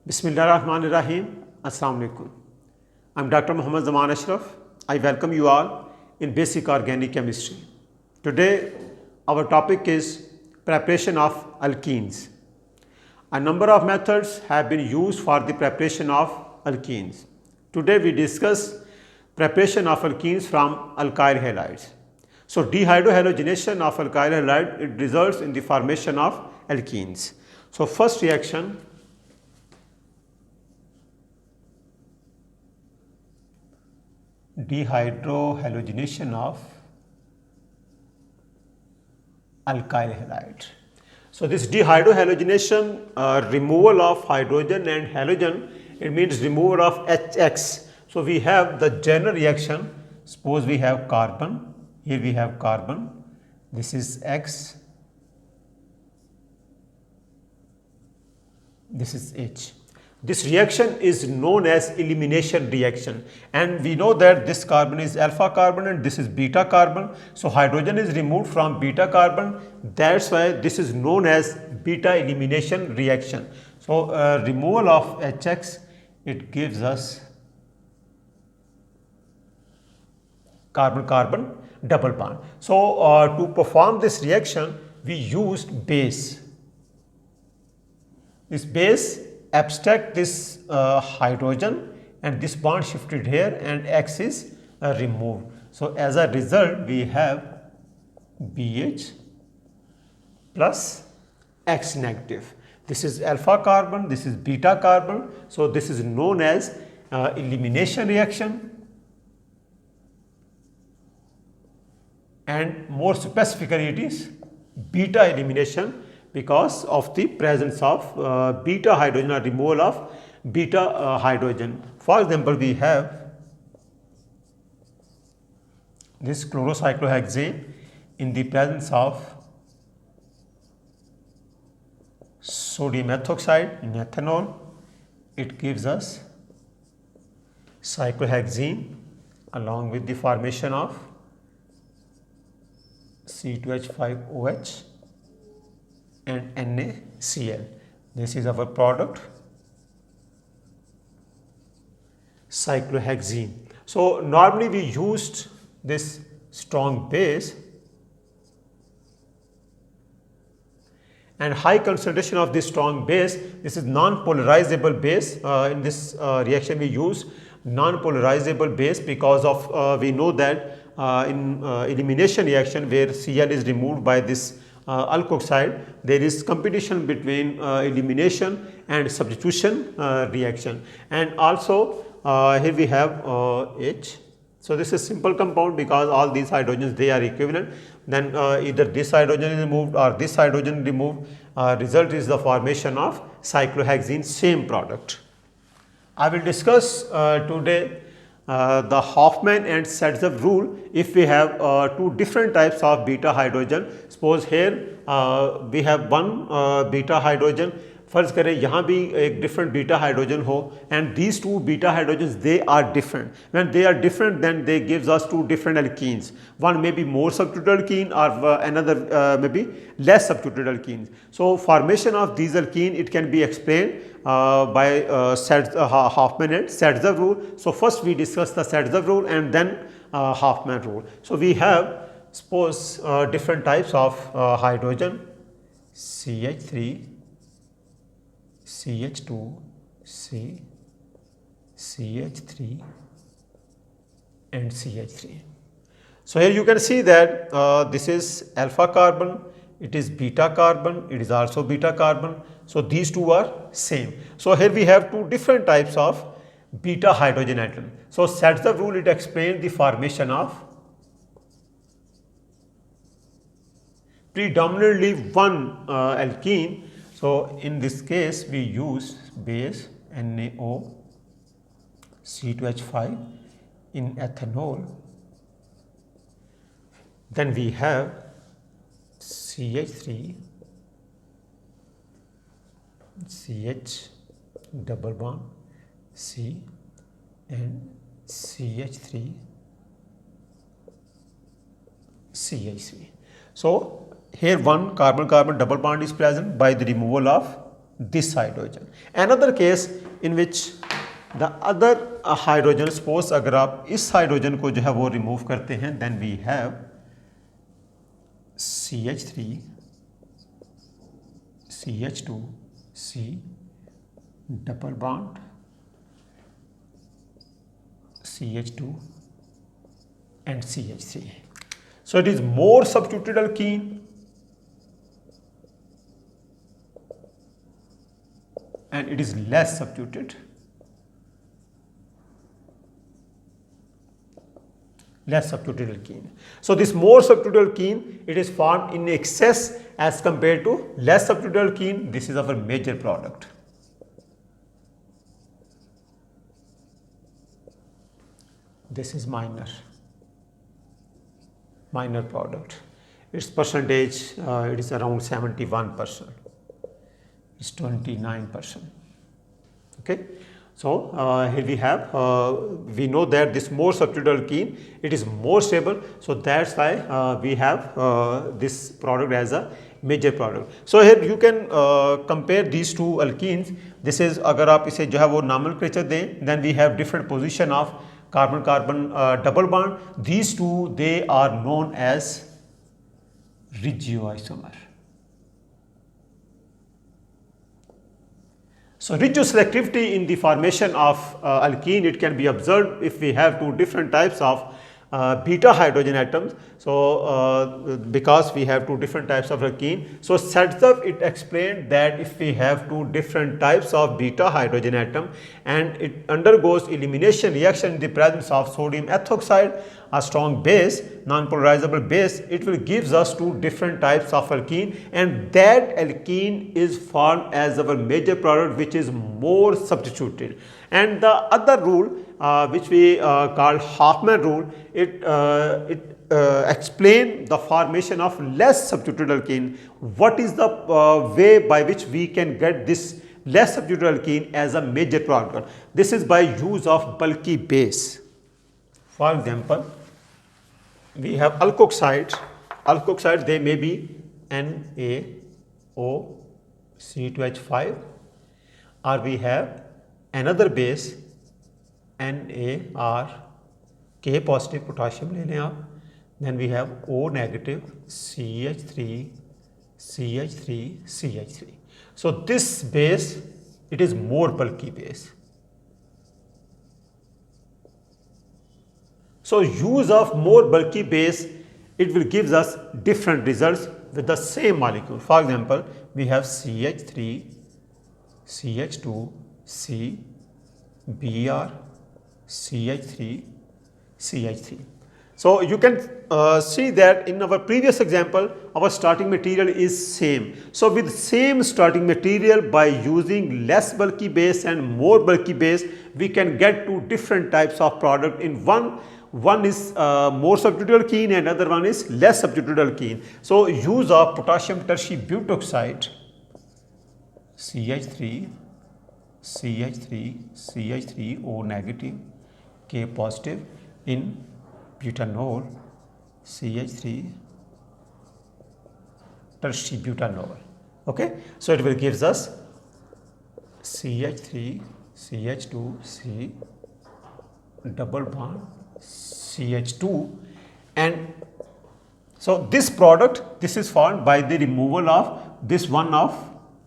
Bismillahirrahmanirrahim. Assalamu alaikum. I'm Dr. Muhammad Zaman Ashraf. I welcome you all in basic organic chemistry. Today, our topic is preparation of alkenes. A number of methods have been used for the preparation of alkenes. Today, we discuss preparation of alkenes from alkyl halides. So, dehydrohalogenation of alkyl halide, it results in the formation of alkenes. So, first reaction, dehydrohalogenation of alkyl halide. So this dehydrohalogenation, removal of hydrogen and halogen, it means removal of HX. So we have the general reaction. Suppose we have carbon, here we have carbon, this is X, this is H. This reaction is known as elimination reaction, and we know that this carbon is alpha carbon and this is beta carbon. So hydrogen is removed from beta carbon, that's why this is known as beta elimination reaction. So removal of HX, it gives us carbon-carbon double bond. So to perform this reaction, we used base. This base abstract this hydrogen and this bond shifted here and X is removed. So as a result, we have BH plus X negative. This is alpha carbon, this is beta carbon. So this is known as elimination reaction, and more specifically it is beta elimination because of the presence of beta hydrogen or removal of beta hydrogen. For example, we have this chlorocyclohexane in the presence of sodium ethoxide in ethanol, it gives us cyclohexene along with the formation of C2H5OH and NaCl. This is our product, cyclohexene. So normally we used this strong base, and high concentration of this strong base, this is non-polarizable base. In this reaction we use non-polarizable base because of we know that in elimination reaction where Cl is removed by this alkoxide, there is competition between elimination and substitution reaction. And also here we have H. So this is simple compound because all these hydrogens, they are equivalent. Then either this hydrogen is removed or this hydrogen removed. Result is the formation of cyclohexene, same product. I will discuss today the Hofmann and Setzer rule if we have two different types of beta hydrogen. Suppose here we have one beta hydrogen. फर्ज करें यहाँ भी एक different beta hydrogen हो, and these two beta hydrogens, they are different. When they are different, then they gives us two different alkenes. One may be more substituted alkene or another may be less substituted alkenes. So formation of these alkene, it can be explained by Hofmann and Setzer rule. So first we discuss the Setzer rule and then Hofmann rule. So we have, suppose different types of hydrogen, CH3, CH2, C, CH3 and CH3. So here you can see that this is alpha carbon, it is beta carbon, it is also beta carbon. So these two are same. So here we have two different types of beta hydrogen atom. So Setzer rule, it explains the formation of predominantly one alkene. So in this case we use base NaO C2H5 in ethanol. Then we have CH3, CH double bond C and CH3 CH3. So here one carbon-carbon double bond is present by the removal of this hydrogen. Another case in which the other hydrogen, suppose अगर आप इस hydrogen को जो है वो remove करते हैं, then we have CH3 CH2 C double bond CH2 and CH3. So it is more substituted alkene and it is less substituted alkene. So this more substituted alkene, it is formed in excess as compared to less substituted alkene. This is our major product. This is minor product. Its percentage, it is around 71%. It's 29%. Okay. So here we have, we know that this more substituted alkene, it is more stable. So that's why we have this product as a major product. So here you can compare these two alkenes. This is, अगर आप इसे जो है वो nomenclature दें, then we have different position of carbon-carbon double bond. These two, they are known as regioisomer. So regioselectivity in the formation of alkene, it can be observed if we have two different types of beta hydrogen atoms. So because we have two different types of alkene, so Sadzev, it explained that if we have two different types of beta hydrogen atom and it undergoes elimination reaction in the presence of sodium ethoxide, a strong base, non-polarizable base, it will gives us two different types of alkene, and that alkene is formed as our major product, which is more substituted. And the other rule which we call Hoffman rule, it explain the formation of less substituted alkene. What is the way by which we can get this less substituted alkene as a major product? This is by use of bulky base. For example, we have alkoxides. Alkoxides, they may be NaOC2H5, or we have another base NaR, K positive potassium ले लें आप, then we have O negative CH3 CH3 CH3. So this base, it is more bulky base. So use of more bulky base, it will gives us different results with the same molecule. For example, we have CH3 CH2 C Br CH3 CH3. So you can see that in our previous example, our starting material is same. So with same starting material, by using less bulky base and more bulky base, we can get two different types of product. In one is more substituted alkene and other one is less substituted alkene. So use of potassium tertiary butoxide CH3 CH3 CH3 O negative K positive in butanol CH3 tertiary butanol. Okay, so it will gives us CH3 CH2 C double bond CH2, and so this product, this is formed by the removal of this one of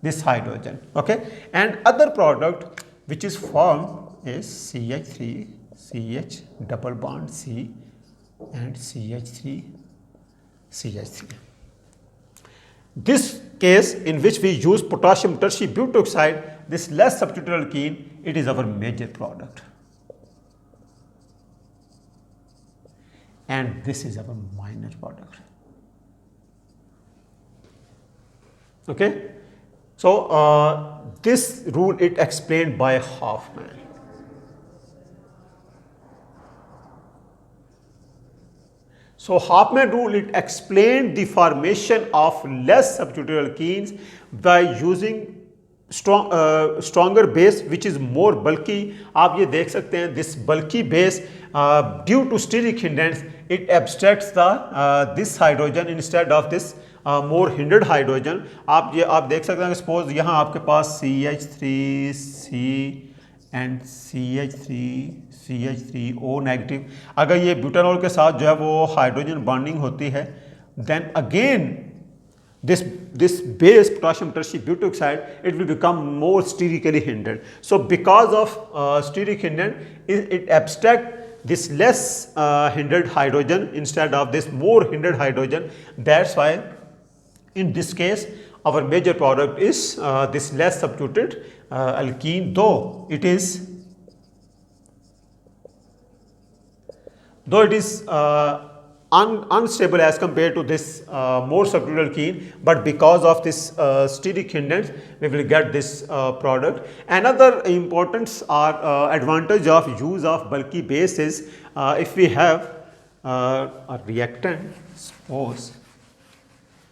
this hydrogen. Okay, and other product which is formed is CH3 CH double bond C and CH3 CH3. This case in which we use potassium tertiary butoxide, this less substituted alkene, it is our major product, and this is our minor product. Okay, so this rule, it explained by Hoffman. So Hoffman rule, it explained the formation of less substituted alkenes by using stronger base which is more bulky. आप ये देख सकते हैं, this bulky base due to steric hindrance, it abstracts the this hydrogen instead of this more hindered hydrogen. आप देख सकते हैं, suppose यहाँ आपके पास CH3C एंड CH3O नेगेटिव, अगर ये ब्यूटानॉल के साथ जो है वो हाइड्रोजन बॉन्डिंग होती है, then again this base potassium tertiary butoxide, it will become more sterically hindered. So because of steric hindrance, it abstract this less hindered hydrogen instead of this more hindered hydrogen. That's why in this case our major product is this less substituted alkene, though it is unstable as compared to this more substituted alkene, but because of this steric hindrance we will get this product. Another importance or advantage of use of bulky base is if we have a reactant, suppose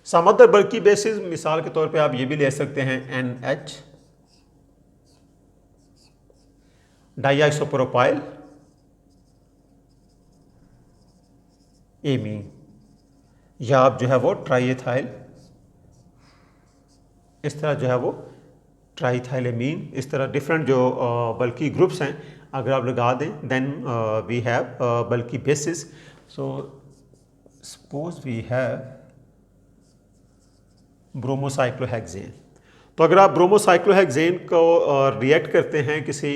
some other bulky bases, मिसाल के तौर पे आप ये भी ले सकते हैं NH डाइआइसोप्रोपाइल एमीन, या आप जो है वो ट्राईएथाइल, इस तरह जो है वो ट्राईथाइल एमीन, इस तरह डिफरेंट जो बल्कि ग्रुप्स हैं अगर आप लगा दें, then we have bulky bases. So suppose we have bromocyclohexane. तो अगर आप ब्रोमोसाइक्लोहेक्सेन को रिएक्ट करते हैं किसी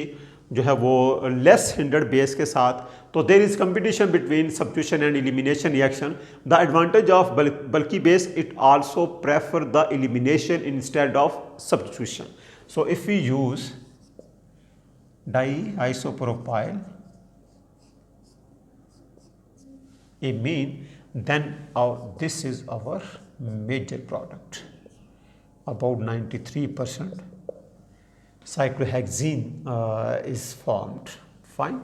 जो है वो लेस हिंडर्ड बेस के साथ, तो there is competition between substitution and elimination reaction. The advantage of bulky base, it also prefer the elimination instead of substitution. So if we use diisopropyl amine, then this is our major product. About 93% cyclohexene is formed. Fine.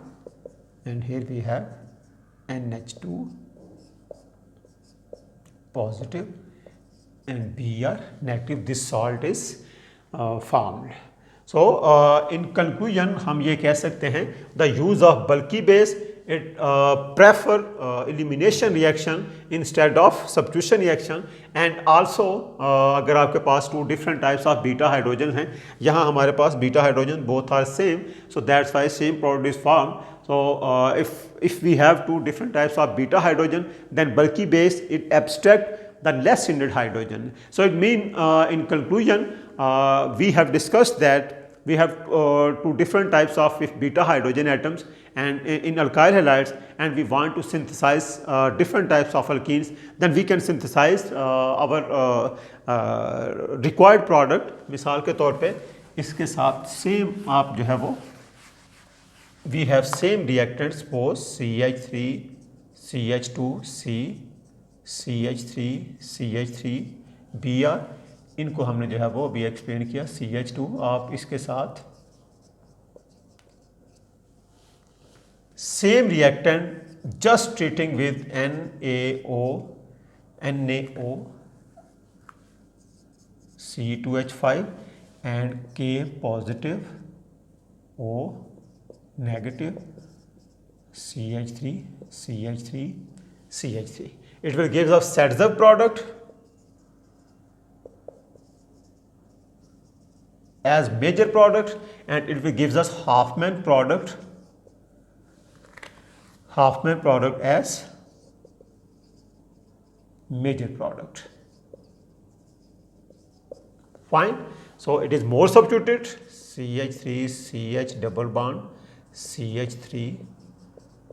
And here we have NH2 positive and Br negative. This salt is formed. So in conclusion हम ये कह सकते हैं, the use of bulky base, it prefer elimination reaction instead of substitution reaction. And also अगर आपके पास two different types of beta hydrogen हैं, यहाँ हमारे पास beta hydrogen both are same, so that's why same product is formed. So if we have two different types of beta hydrogen, then bulky base, it abstract the less hindered hydrogen. So it means in conclusion we have discussed that we have two different types of beta hydrogen atoms and in alkyl halides, and we want to synthesize different types of alkenes, then we can synthesize our required product. मिसाल के तौर पे इसके साथ same आप जो है वो we have same reactants, suppose CH3 CH2C CH3 CH3 Br, इनको हमने जो है वो अभी एक्सप्लेन किया. CH2 आप इसके साथ same reactant just treating with NaO C2H5 and K positive O negative CH3 CH3 CH3. It will give us Sadzev product as major product, and it will gives us Hofmann product as major product. Fine. So it is more substituted, CH3 CH double bond CH3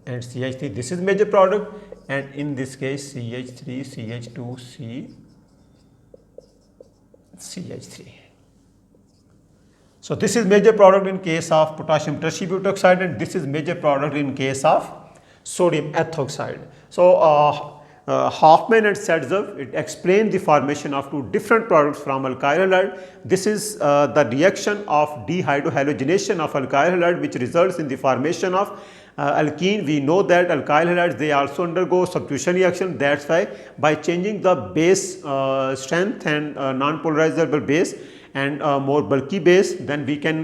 and CH3, this is major product, and in this case CH3 CH2 C CH3. So this is major product in case of potassium tertiary butoxide, and this is major product in case of sodium ethoxide. So Hofmann and Sadzev, it explained the formation of two different products from alkyl halide. This is the reaction of dehydrohalogenation of alkyl halide, which results in the formation of alkene. We know that alkyl halides, they also undergo substitution reaction. That's why by changing the base strength and non-polarizable base, and a more bulky base, then we can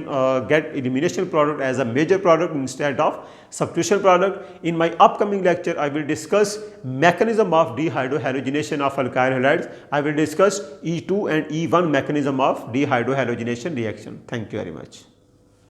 get elimination product as a major product instead of substitution product. In my upcoming lecture, I will discuss mechanism of dehydrohalogenation of alkyl halides. I will discuss E2 and E1 mechanism of dehydrohalogenation reaction. Thank you very much.